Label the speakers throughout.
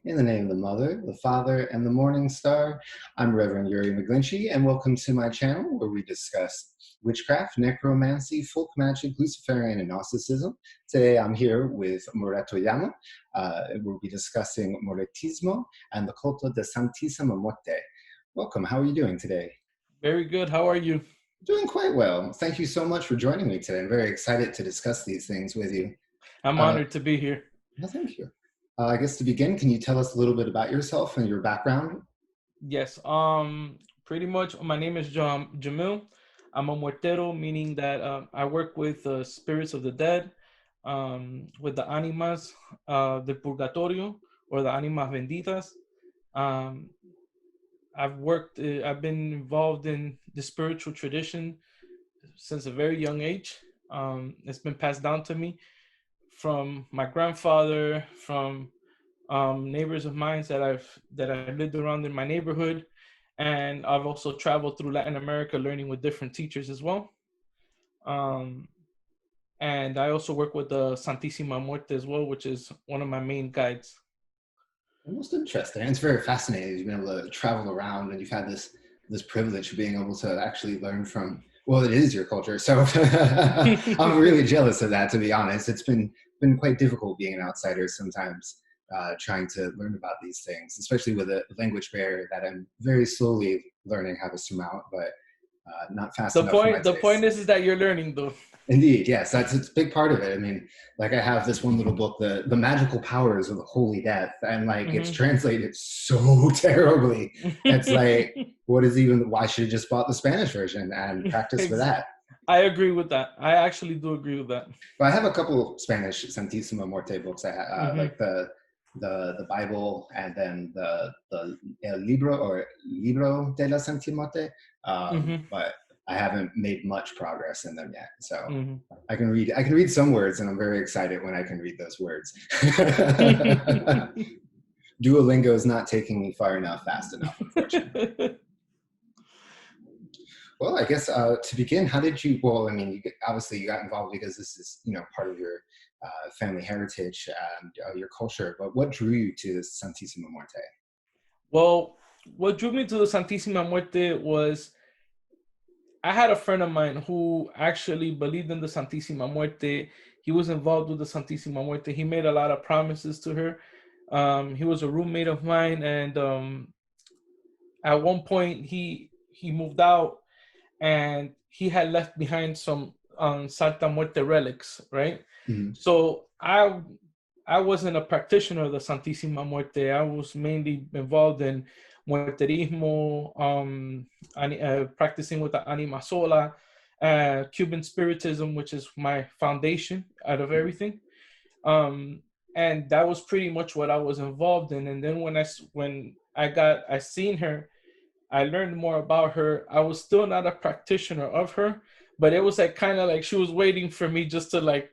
Speaker 1: In the name of the Mother, the Father, and the Morning Star, I'm Reverend Yuri M, and welcome to my channel where we discuss witchcraft, necromancy, folk magic, Luciferian, and Gnosticism. Today I'm here with Muertero Yamil. We'll be discussing Muerterismo and the culto de Santissima Muerte. Welcome. How are you doing today?
Speaker 2: Very good. How are you?
Speaker 1: Doing quite well. Thank you so much for joining me today. I'm very excited to discuss these things with you.
Speaker 2: I'm honored to be here.
Speaker 1: Well, thank you. I guess to begin, can you tell us a little bit about yourself and your background?
Speaker 2: Yes. Pretty much. My name is Jamil. I'm a Muertero, meaning that I work with the spirits of the dead, with the Animas de Purgatorio, or the Animas Benditas. I've been involved in the spiritual tradition since a very young age. It's been passed down to me from my grandfather, from neighbors of mine that I lived around in my neighborhood, and I've also traveled through Latin America learning with different teachers as well. And I also work with the Santissima Muerte as well, which is one of my main guides.
Speaker 1: Most interesting. It's very fascinating. You've been able to travel around, and you've had this privilege of being able to actually learn from. Well, it is your culture, so I'm really jealous of that. To be honest, it's been quite difficult being an outsider sometimes, trying to learn about these things, especially with a language barrier that I'm very slowly learning how to surmount, but not fast enough for my
Speaker 2: The
Speaker 1: taste.
Speaker 2: point is that you're learning, though.
Speaker 1: Indeed, yes, it's a big part of it. I mean, like I have this one little book, the magical powers of the Holy Death, and like it's translated so terribly. It's like, why should have just bought the Spanish version and practice with that?
Speaker 2: I agree with that. I actually do agree with that.
Speaker 1: But I have a couple of Spanish Santissima Muerte books. I have like the Bible, and then the El Libro de la Santissima Muerte. But I haven't made much progress in them yet. So I can read some words, and I'm very excited when I can read those words. Duolingo is not taking me far enough, fast enough, unfortunately. Well, I guess to begin, how did you? Well, I mean, obviously you got involved because this is part of your family heritage and your culture. But what drew you to the Santissima Muerte?
Speaker 2: Well, what drew me to the Santissima Muerte was I had a friend of mine who actually believed in the Santissima Muerte. He was involved with the Santissima Muerte. He made a lot of promises to her. He was a roommate of mine, and at one point he moved out, and he had left behind some Santa Muerte relics, right? So I wasn't a practitioner of the Santissima Muerte. I was mainly involved in Muerterismo, practicing with the Anima Sola, Cuban Spiritism, which is my foundation out of everything. And that was pretty much what I was involved in. And then when I seen her, I learned more about her. I was still not a practitioner of her, but it was like kind of like she was waiting for me just to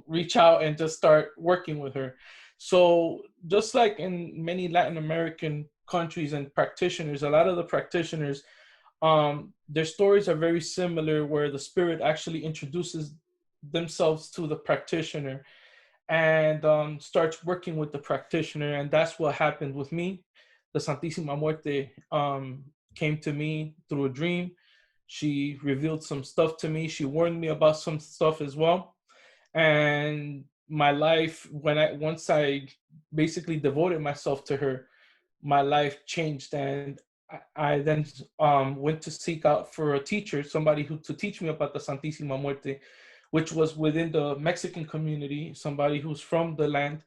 Speaker 2: reach out and just start working with her. So just like in many Latin American countries and practitioners, a lot of the practitioners, their stories are very similar, where the spirit actually introduces themselves to the practitioner and starts working with the practitioner. And that's what happened with me. The Santissima Muerte came to me through a dream. She revealed some stuff to me. She warned me about some stuff as well. And my life, once I basically devoted myself to her, my life changed. And I then went to seek out for a teacher, somebody to teach me about the Santissima Muerte, which was within the Mexican community, somebody who's from the land.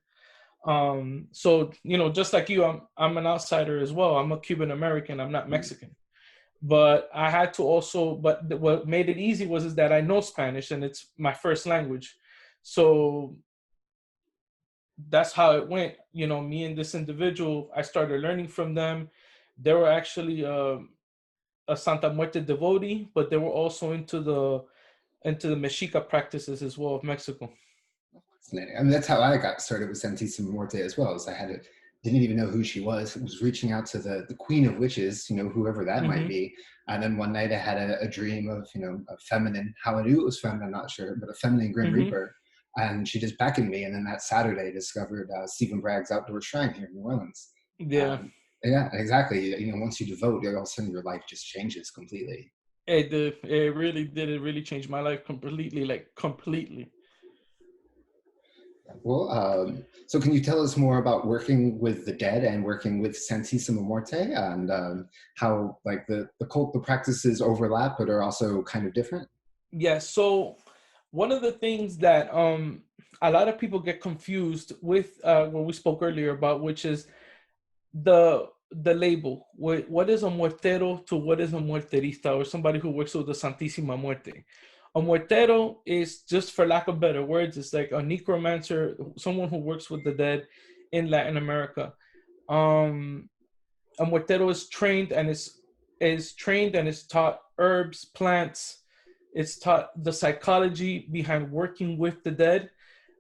Speaker 2: So just like you, I'm an outsider as well. I'm a Cuban American. I'm not Mexican. But I had to also, what made it easy is that I know Spanish, and it's my first language. So that's how it went. Me and this individual, I started learning from them. They were actually a Santa Muerte devotee, but they were also into the Mexica practices as well of Mexico.
Speaker 1: Fascinating. I mean, that's how I got started with Santissima Muerte as well. Is I didn't even know who she was. I was reaching out to the queen of witches, whoever that might be. And then one night I had a dream of, a feminine, how I knew it was feminine, I'm not sure, but a feminine Grim Reaper. and she just beckoned me. And then that Saturday, discovered Stephen Bragg's Outdoor Shrine here in New Orleans.
Speaker 2: Yeah.
Speaker 1: Yeah, exactly. You know, once you devote, all of a sudden your life just changes completely.
Speaker 2: It did. It really did. It really changed my life completely, like completely.
Speaker 1: Well, so can you tell us more about working with the dead and working with Santissima Morte, and how like the cult, the practices overlap but are also kind of different?
Speaker 2: Yeah. So one of the things that a lot of people get confused with what we spoke earlier about, which is the label. What is a muertero to what is a muerterista, or somebody who works with the Santísima Muerte? A muertero is, just for lack of better words, it's like a necromancer, someone who works with the dead in Latin America. Um, a muertero is trained and is taught herbs, plants. It's taught the psychology behind working with the dead,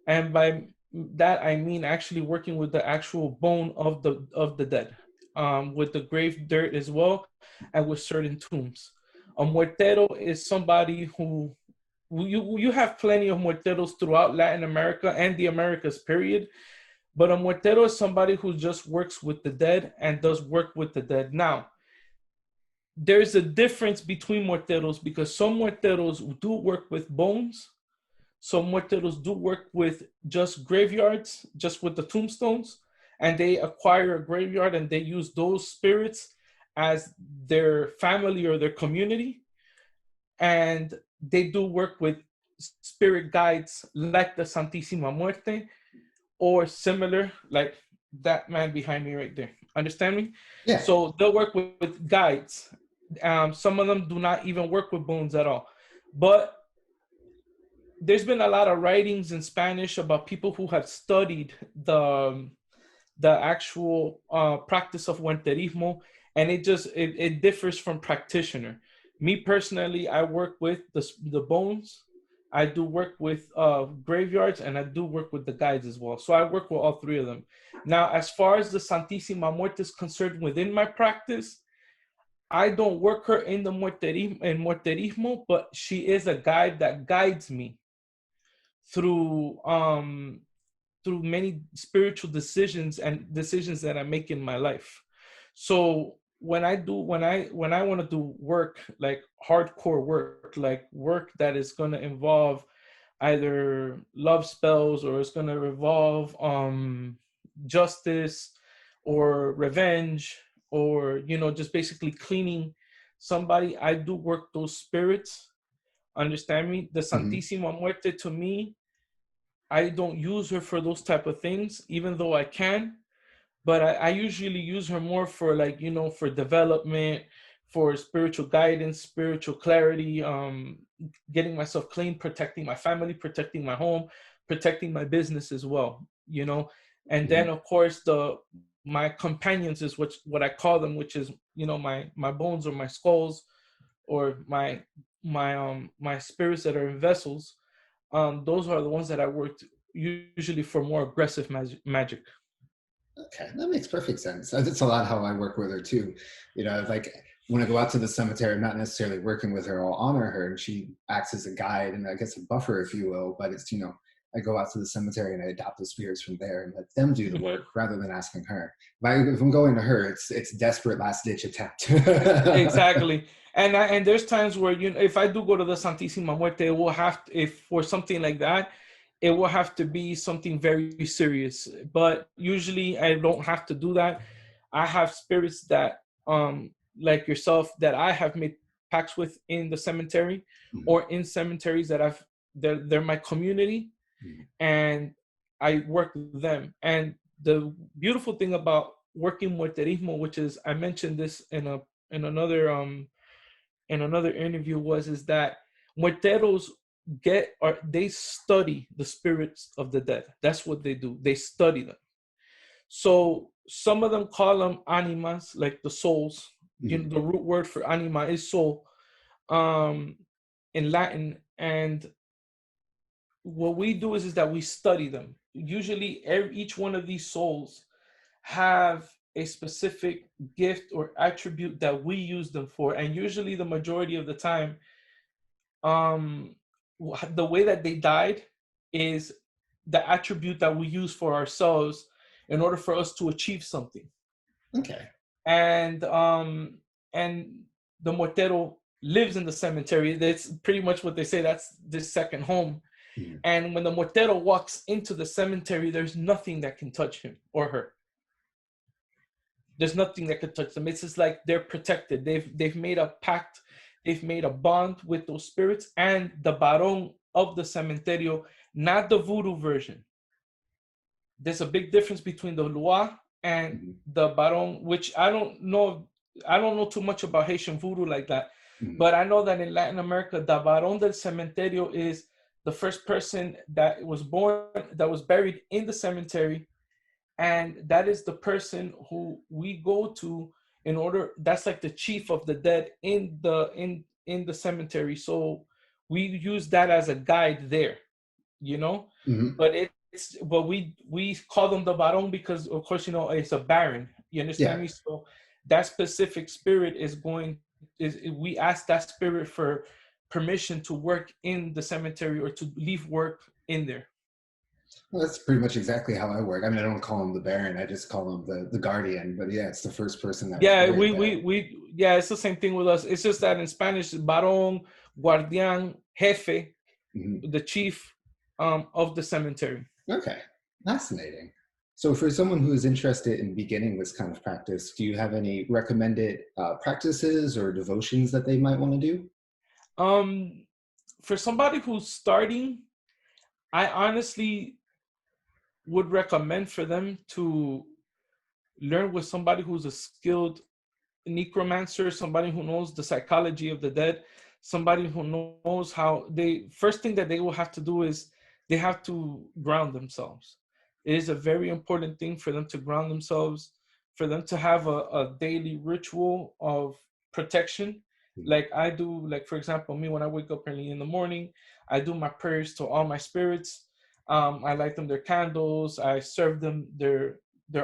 Speaker 2: and by that I mean actually working with the actual bone of the dead, with the grave dirt as well, and with certain tombs. A muertero is somebody who you have plenty of muerteros throughout Latin America and the Americas, period. But a muertero is somebody who just works with the dead and does work with the dead. Now, there's a difference between muerteros, because some muerteros do work with bones. Some muerteros do work with just graveyards, just with the tombstones, and they acquire a graveyard and they use those spirits as their family or their community. And they do work with spirit guides like the Santísima Muerte, or similar, like that man behind me right there. Understand me?
Speaker 1: Yeah.
Speaker 2: So they'll work with guides. Some of them do not even work with bones at all. But there's been a lot of writings in Spanish about people who have studied the actual practice of Muerterismo, and it differs from practitioner. Me personally, I work with the bones. I do work with graveyards, and I do work with the guides as well. So I work with all three of them. Now, as far as the Santísima Muerte is concerned within my practice, I don't work her in the Muerterismo, but she is a guide that guides me through through many spiritual decisions and decisions that I make in my life. So when I want to do work, like hardcore work, like work that is going to involve either love spells, or it's going to involve justice or revenge, or just basically cleaning somebody, I do work those spirits. Understand me? The
Speaker 1: Hmm.
Speaker 2: Santísima Muerte, to me, I don't use her for those type of things, even though I can. But I usually use her more for, like, for development, for spiritual guidance, spiritual clarity, getting myself clean, protecting my family, protecting my home, protecting my business as well. And then
Speaker 1: Hmm.
Speaker 2: of course my companions is what I call them, which is my bones, or my skulls, or my spirits that are in vessels. Those are the ones that I worked usually for more aggressive magic.
Speaker 1: Okay, that makes perfect sense. That's a lot how I work with her too. You know, like when I go out to the cemetery, I'm not necessarily working with her. I'll honor her, and she acts as a guide and I guess a buffer, if you will. But it's, I go out to the cemetery and I adopt the spirits from there and let them do the
Speaker 2: Mhm.
Speaker 1: work rather than asking her. If I'm going to her, it's desperate last ditch attempt.
Speaker 2: Exactly. And there's times where, if I do go to the Santísima Muerte, it will have to, if for something like that, it will have to be something very serious. But usually I don't have to do that. I have spirits that, like yourself, that I have made pacts with in the cemetery, or in cemeteries that they're my community, and I work with them. And the beautiful thing about working Muerterismo, which is, I mentioned this in another interview, is that Muerteros they study the spirits of the dead. That's what they do. They study them. So some of them call them animas, like the souls. The root word for anima is soul, um, in Latin. And what we do is that we study them. Usually, each one of these souls have a specific gift or attribute that we use them for, and usually, the majority of the time, the way that they died is the attribute that we use for ourselves in order for us to achieve something.
Speaker 1: Okay.
Speaker 2: And the Muertero lives in the cemetery. That's pretty much what they say. That's this second home.
Speaker 1: Mm-hmm.
Speaker 2: And when the Muertero walks into the cemetery, there's nothing that can touch him or her. There's nothing that could touch them. It's just like they're protected. They've made a pact. They've made a bond with those spirits and the Barón of the cementerio, not the voodoo version. There's a big difference between the Loa and
Speaker 1: Mm-hmm.
Speaker 2: the Barón, which I don't know too much about Haitian voodoo like that.
Speaker 1: Mm-hmm.
Speaker 2: But I know that in Latin America, the Barón del Cementerio is the first person that was born, that was buried in the cemetery. And that is the person who we go to in order, that's like the chief of the dead in the cemetery. So we use that as a guide there, you know?
Speaker 1: Mm-hmm.
Speaker 2: But we call them the Barón because of course, you know, it's a baron. You understand me? So that specific spirit we ask that spirit for permission to work in the cemetery or to leave work in there.
Speaker 1: Well, that's pretty much exactly how I work. I mean, I don't call him the Baron. I just call him the guardian. But yeah, it's the first person that.
Speaker 2: Yeah, it's the same thing with us. It's just that in Spanish, Barón, Guardián, Jefe,
Speaker 1: Mm-hmm.
Speaker 2: the chief of the cemetery.
Speaker 1: Okay, fascinating. So for someone who is interested in beginning this kind of practice, do you have any recommended practices or devotions that they might want to do?
Speaker 2: For somebody who's starting, I honestly would recommend for them to learn with somebody who's a skilled necromancer, somebody who knows the psychology of the dead, somebody who knows how first thing that they will have to do is they have to ground themselves. It is a very important thing for them to ground themselves, for them to have a daily ritual of protection. Like I do, like for example, me, when I wake up early in the morning, I do my prayers to all my spirits. I light them their candles. I serve them their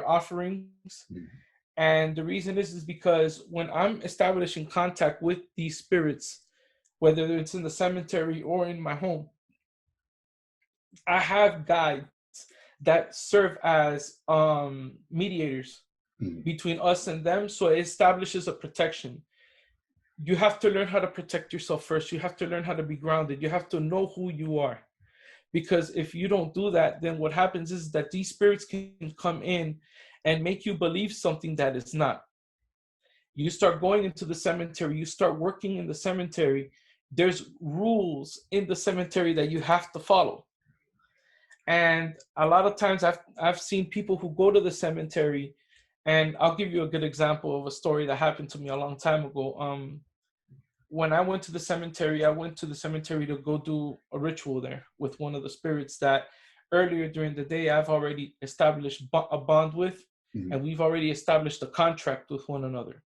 Speaker 2: offerings. And the reason is because when I'm establishing contact with these spirits, whether it's in the cemetery or in my home, I have guides that serve as mediators between us and them. So it establishes a protection. You have to learn how to protect yourself first. You have to learn how to be grounded. You have to know who you are. Because if you don't do that, then what happens is that these spirits can come in and make you believe something that is not. You start going into the cemetery, you start working in the cemetery, there's rules in the cemetery that you have to follow. And a lot of times I've seen people who go to the cemetery, and I'll give you a good example of a story that happened to me a long time ago. When I went to the cemetery, to go do a ritual there with one of the spirits that earlier during the day I've already established a bond with, and we've already established a contract with one another.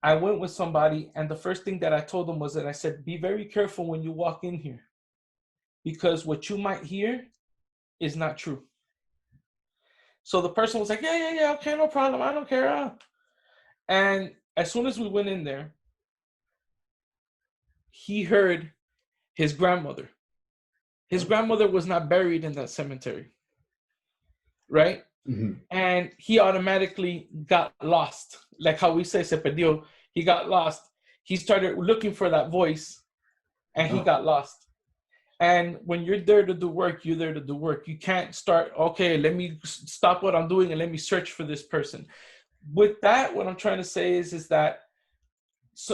Speaker 2: I went with somebody, and the first thing that I told them was that I said, be very careful when you walk in here, because what you might hear is not true. So the person was like, yeah, okay, no problem, I don't care. And as soon as we went in there, he heard his grandmother. His grandmother was not buried in that cemetery, right? And he automatically got lost. Like how we say se perdió, he got lost. He started looking for that voice, and he got lost. And when you're there to do work, you're there to do work. You can't start, okay, let me stop what I'm doing and let me search for this person. With that, what I'm trying to say is that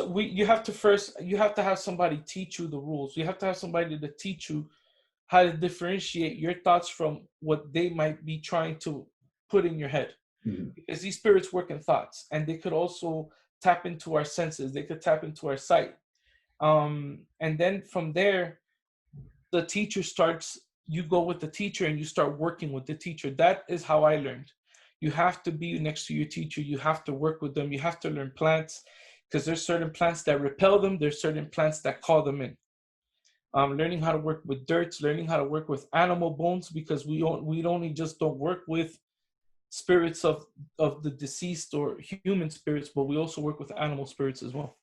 Speaker 2: you have to have somebody teach you the rules. You have to have somebody to teach you how to differentiate your thoughts from what they might be trying to put in your head. Because these spirits work in thoughts, and they could also tap into our senses. They could tap into our sight. And then from there, the teacher starts, you go with the teacher and you start working with the teacher. That is how I learned. You have to be next to your teacher. You have to work with them. You have to learn plants, because there's certain plants that repel them. There's certain plants that call them in. Learning how to work with dirts, learning how to work with animal bones, because we don't work with spirits of the deceased or human spirits, but we also work with animal spirits as well.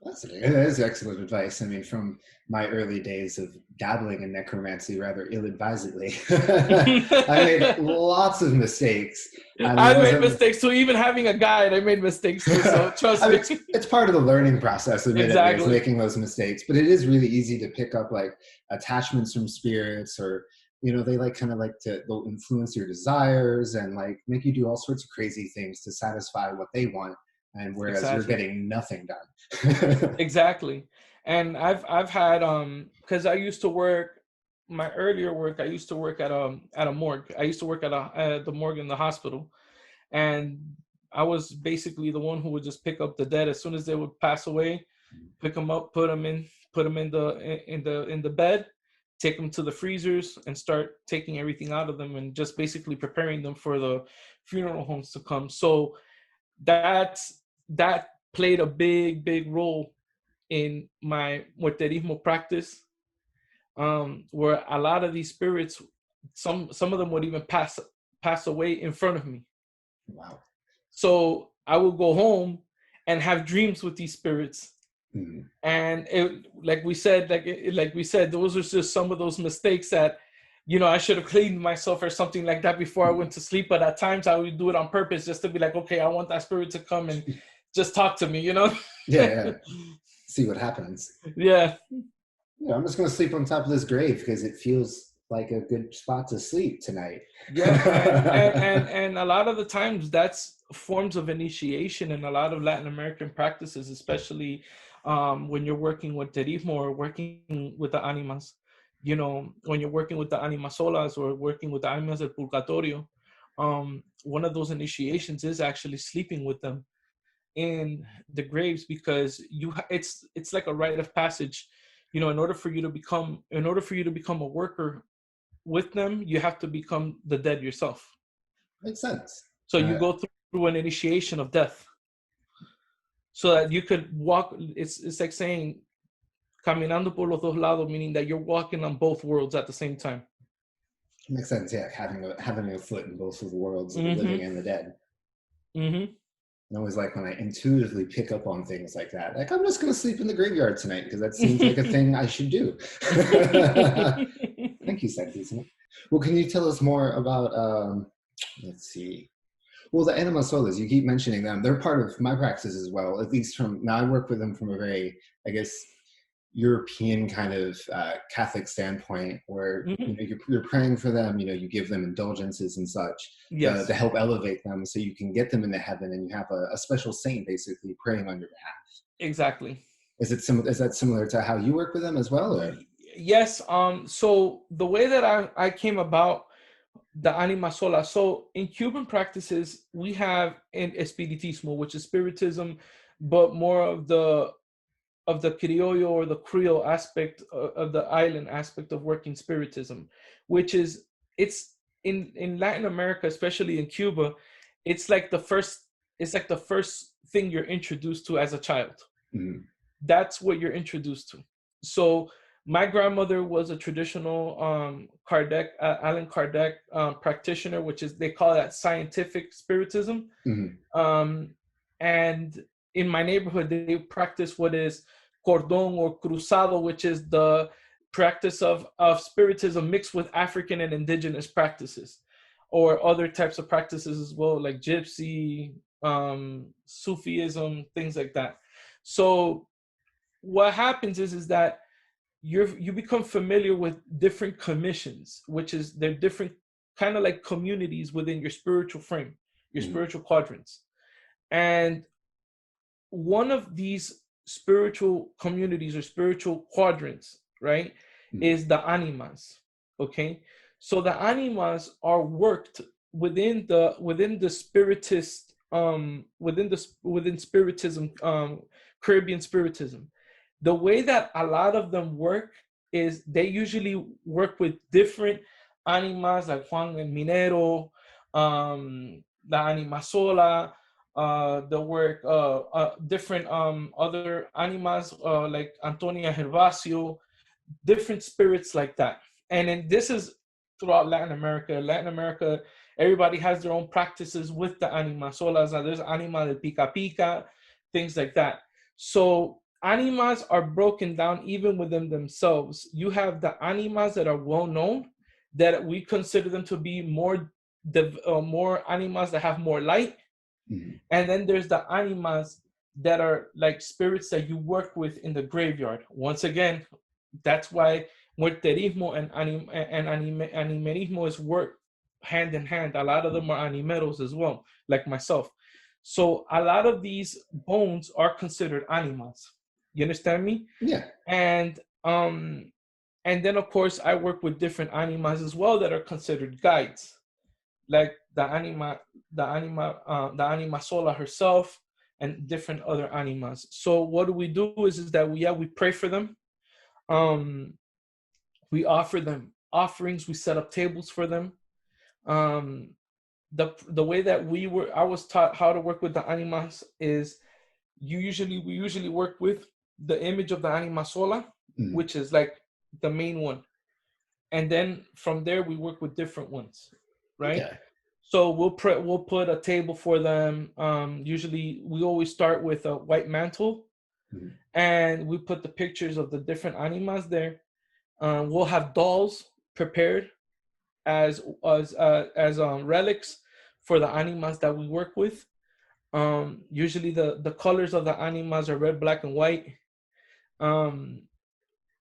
Speaker 1: Fascinating. That is excellent advice. I mean, from my early days of dabbling in necromancy rather ill-advisedly, I made lots of mistakes. And there
Speaker 2: I
Speaker 1: was
Speaker 2: made
Speaker 1: a,
Speaker 2: mistakes too. Even having a guide, I made mistakes too. So
Speaker 1: I
Speaker 2: trust
Speaker 1: mean,
Speaker 2: me.
Speaker 1: it's part of the learning process, admittedly, is
Speaker 2: Exactly.
Speaker 1: making those mistakes. But it is really easy to pick up like attachments from spirits, or they like kind of like they'll influence your desires and like make you do all sorts of crazy things to satisfy what they want, and whereas you're
Speaker 2: Exactly.
Speaker 1: getting nothing done.
Speaker 2: Exactly. And I've had because I used to work my earlier work. I used to work at a morgue. I used to work at the morgue in the hospital, and I was basically the one who would just pick up the dead as soon as they would pass away, pick them up, put them in the bed, take them to the freezers, and start taking everything out of them, and just basically preparing them for the funeral homes to come. So that played a big role in my Muerterismo practice, where a lot of these spirits, some of them would even pass away in front of me.
Speaker 1: Wow.
Speaker 2: So I would go home and have dreams with these spirits.
Speaker 1: Mhm.
Speaker 2: And like we said, those are just some of those mistakes that, I should have cleaned myself or something like that before I went to sleep. But at times I would do it on purpose just to be like, okay, I want that spirit to come and just talk to me,
Speaker 1: Yeah, yeah. See what happens.
Speaker 2: Yeah.
Speaker 1: Yeah, I'm just gonna sleep on top of this grave because it feels like a good spot to sleep tonight.
Speaker 2: Yeah, and a lot of the times that's forms of initiation in a lot of Latin American practices, especially when you're working with terismo or working with the animas. When you're working with the Anima Solas or working with the animas del Purgatorio, one of those initiations is actually sleeping with them in the graves, because it's like a rite of passage. In order for you to become a worker with them, you have to become the dead yourself.
Speaker 1: Makes sense.
Speaker 2: So you
Speaker 1: Uh,
Speaker 2: go through an initiation of death so that you could walk. It's like saying caminando por los dos lados, meaning that you're walking on both worlds at the same time.
Speaker 1: Makes sense. Yeah, having a foot in both of the worlds of the living
Speaker 2: Mm-hmm.
Speaker 1: and the dead.
Speaker 2: Mm-hmm.
Speaker 1: I always like when I intuitively pick up on things like that. Like, I'm just gonna sleep in the graveyard tonight because that seems like a thing I should do. Thank you, Santisima. Well, can you tell us more about? Let's see. Well, the Anima Solas, you keep mentioning them. They're part of my practice as well, at least from now. I work with them from a very, I guess, European kind of Catholic standpoint, where
Speaker 2: Mm-hmm.
Speaker 1: you're praying for them. You give them indulgences and such to
Speaker 2: Yes,
Speaker 1: help elevate them, so you can get them into heaven, and you have a special saint basically praying on your behalf.
Speaker 2: exactly.
Speaker 1: Is that similar to how you work with them as well, or?
Speaker 2: Yes. So the way that I came about the Anima Sola. So in Cuban practices, we have in Espiritismo, which is spiritism, but more of the criollo or the Creole aspect of the island aspect of working spiritism, which is it's in Latin America, especially in Cuba, it's like the first thing you're introduced to as a child.
Speaker 1: Mhm.
Speaker 2: That's what you're introduced to. So my grandmother was a traditional Allen Kardec practitioner, which is they call that scientific spiritism.
Speaker 1: Mhm.
Speaker 2: Um, and in my neighborhood, they practice what is cordon or cruzado, which is the practice of spiritism mixed with African and indigenous practices, or other types of practices as well, like gypsy, Sufism, things like that. So what happens is that you become familiar with different commissions, which is they're different kind of like communities within your spiritual frame, your
Speaker 1: Mhm.
Speaker 2: spiritual quadrants. And one of these spiritual communities or spiritual quadrants, right,
Speaker 1: Mhm.
Speaker 2: is the animas. Okay, so the animas are worked within the spiritist within spiritism, Caribbean spiritism. The way that a lot of them work is they usually work with different animas like Juan el Minero, la Anima Sola, the work different other animas like Antonia Gervasio, different spirits like that. And then this is throughout Latin America. Latin America, everybody has their own practices with the Anima Solas. There's Anima del Pica Pica, things like that. So animas are broken down even within themselves. You have the animas that are well known, that we consider them to be more animas that have more light, and then there's the animas that are like spirits that you work with in the graveyard. Once again, that's why Muerterismo and Animerismo is work hand in hand. A lot of them are animeros as well, like myself. So a lot of these bones are considered animas. You understand me?
Speaker 1: Yeah.
Speaker 2: And then of course I work with different animas as well that are considered guides, like the Anima Sola herself, and different other animas. So what we do is that we pray for them. We offer them offerings. We set up tables for them. Um, the way that I was taught how to work with the animas is we usually work with the image of the Anima Sola, which is like the main one, and then from there we work with different ones, right?
Speaker 1: Okay.
Speaker 2: So we'll put a table for them. Usually we always start with a white mantle, and we put the pictures of the different animas there. We'll have dolls prepared as relics for the animas that we work with. Usually the colors of the animas are red, black, and white.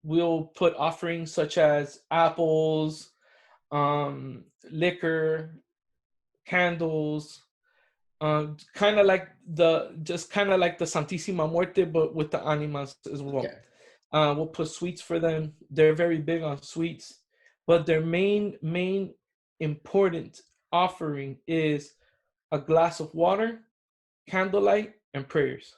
Speaker 2: We'll put offerings such as apples, liquor, candles, kind of like the Santísima Muerte, but with the animas as well.
Speaker 1: Okay.
Speaker 2: We'll put sweets for them. They're very big on sweets, but their main important offering is a glass of water, candlelight, and prayers.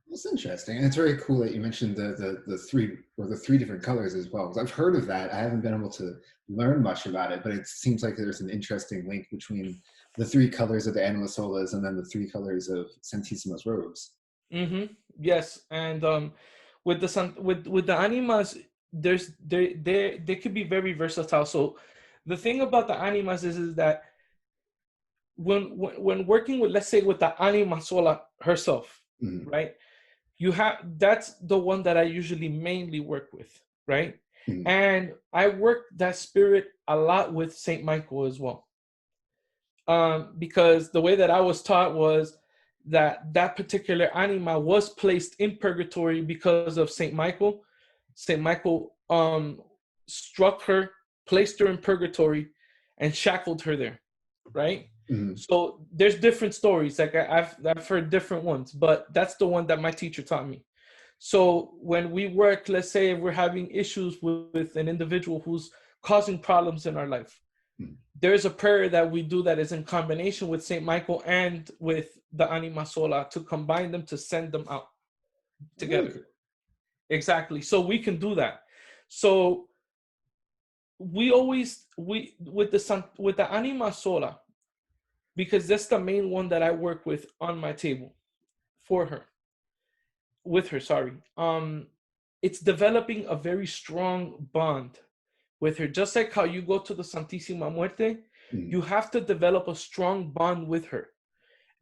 Speaker 1: That's interesting, and it's very cool that you mentioned the three different colors as well. Because I've heard of that, I haven't been able to learn much about it, but it seems like there's an interesting link between the three colors of the Anima Solas and then the three colors of Santissima's robes.
Speaker 2: Yes, and with the animas, they could be very versatile. So the thing about the animas is that when working with, let's say, with the Anima Sola herself, right? That's the one that I usually mainly work with, right? And I work that spirit a lot with Saint Michael as well. Because the way that I was taught was that particular anima was placed in purgatory because of Saint Michael. Saint Michael struck her, placed her in purgatory, and shackled her there, right? So there's different stories. Like I've heard different ones, but that's the one that my teacher taught me. So when we work, let's say if we're having issues with an individual who's causing problems in our life, there's a prayer that we do that is in combination with Saint Michael and with the Anima Sola to combine them, to send them out together. Really? Exactly. So we can do that. So we with the Anima Sola, because that's the main one that I work with on my table with her, sorry. It's developing a very strong bond with her. Just like how you go to the Santísima Muerte, you have to develop a strong bond with her,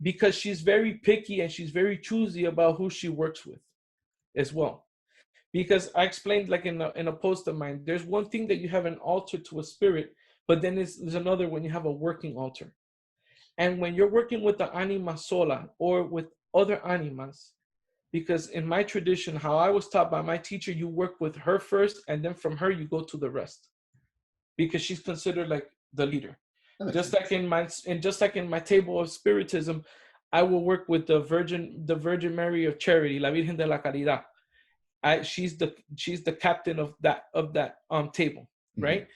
Speaker 2: because she's very picky and she's very choosy about who she works with as well. Because I explained, like in a post of mine, there's one thing that you have an altar to a spirit, but then there's another when you have a working altar. And when you're working with the Anima Sola or with other animas, because in my tradition, how I was taught by my teacher, you work with her first, and then from her you go to the rest, because she's considered like the leader. Just like in my table of spiritism, I will work with the Virgin Mary of Charity, La Virgen de la Caridad. She's the captain of that table, right?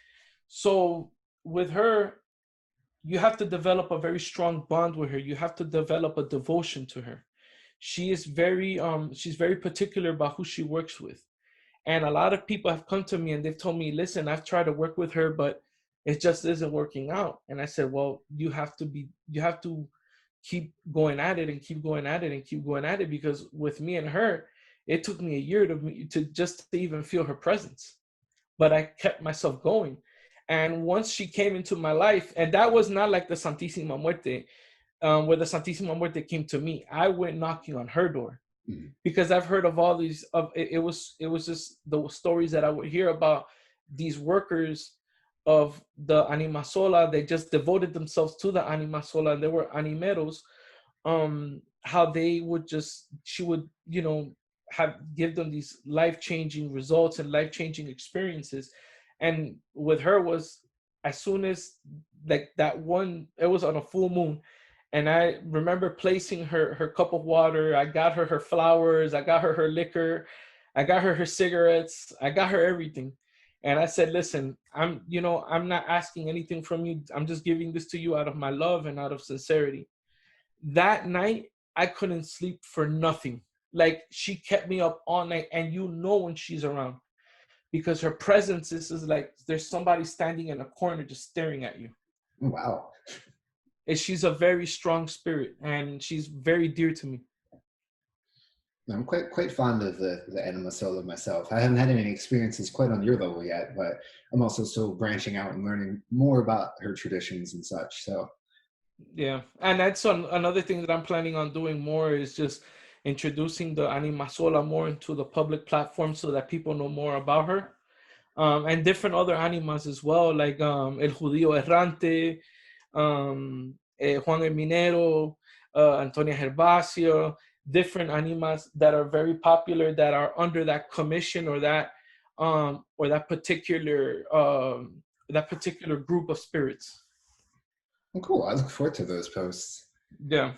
Speaker 2: So with her, you have to develop a very strong bond with her. You have to develop a devotion to her. She's very particular about who she works with. And a lot of people have come to me and they've told me, listen, I've tried to work with her, but it just isn't working out. And I said, well, you have to keep going at it and keep going at it and keep going at it, because with me and her, it took me a year to just to even feel her presence. But I kept myself going. And once she came into my life, and that was not like the Santísima Muerte, where the Santísima Muerte came to me. I went knocking on her door. because I've heard of all these. It was just the stories that I would hear about these workers of the Anima Sola. They just devoted themselves to the Anima Sola, and they were animeros. How they would she would, have give them these life-changing results and life-changing experiences. And with her was, as soon as, like, that one, it was on a full moon, and I remember placing her cup of water. I got her flowers, I got her liquor, I got her cigarettes, I got her everything. And I said, listen, I'm not asking anything from you. I'm just giving this to you out of my love and out of sincerity. That night, I couldn't sleep for nothing. Like, she kept me up all night, and when she's around, because her presence is like there's somebody standing in a corner just staring at you.
Speaker 1: Wow.
Speaker 2: And she's a very strong spirit, and she's very dear to me.
Speaker 1: I'm quite fond of the Anima Sola myself. I haven't had any experiences quite on your level yet, but I'm also still branching out and learning more about her traditions and such. So
Speaker 2: yeah, and that's another thing that I'm planning on doing more, is just introducing the Anima Sola more into the public platform so that people know more about her, and different other animas as well, like El Judío Errante, Juan el Minero, Antonia Gervasio, different animas that are very popular, that are under that commission, or that particular group of spirits.
Speaker 1: well, cool. I look forward to those posts.
Speaker 2: Yeah.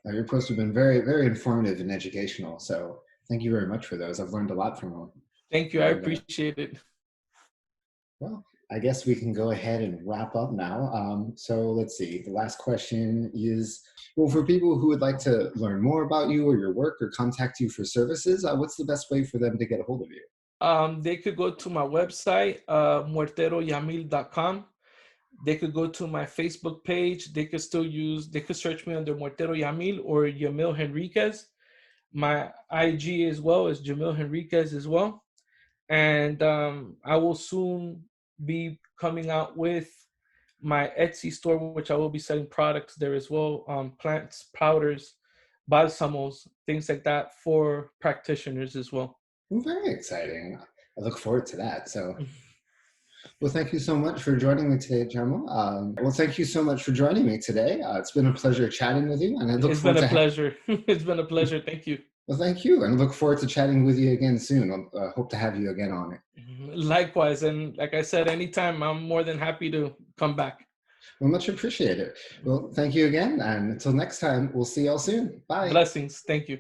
Speaker 1: Your posts have been very, very informative and educational. So thank you very much for those. I've learned a lot from them.
Speaker 2: Thank you. I appreciate it.
Speaker 1: Well, I guess we can go ahead and wrap up now. So let's see. The last question is, well, for people who would like to learn more about you or your work, or contact you for services, what's the best way for them to get a hold of you?
Speaker 2: They could go to my website, muerteroyamil.com. They could go to my Facebook page. They could search me under Muertero Yamil or Yamil Henriquez. My IG as well is Jamil Henriquez as well. And I will soon be coming out with my Etsy store, which I will be selling products there as well, plants, powders, balsamos, things like that for practitioners as well.
Speaker 1: Well, very exciting. I look forward to that. So, well, thank you so much for joining me today, Jamo. Well, thank you so much for joining me today. It's been a pleasure chatting with you, and I look
Speaker 2: It's
Speaker 1: forward
Speaker 2: been
Speaker 1: to
Speaker 2: a pleasure. It's been a pleasure. Thank you.
Speaker 1: Well, thank you, and look forward to chatting with you again soon. Hope to have you again on it.
Speaker 2: Likewise, and like I said, anytime, I'm more than happy to come back.
Speaker 1: Well, much appreciated. Well, thank you again, and until next time, we'll see y'all soon. Bye.
Speaker 2: Blessings. Thank you.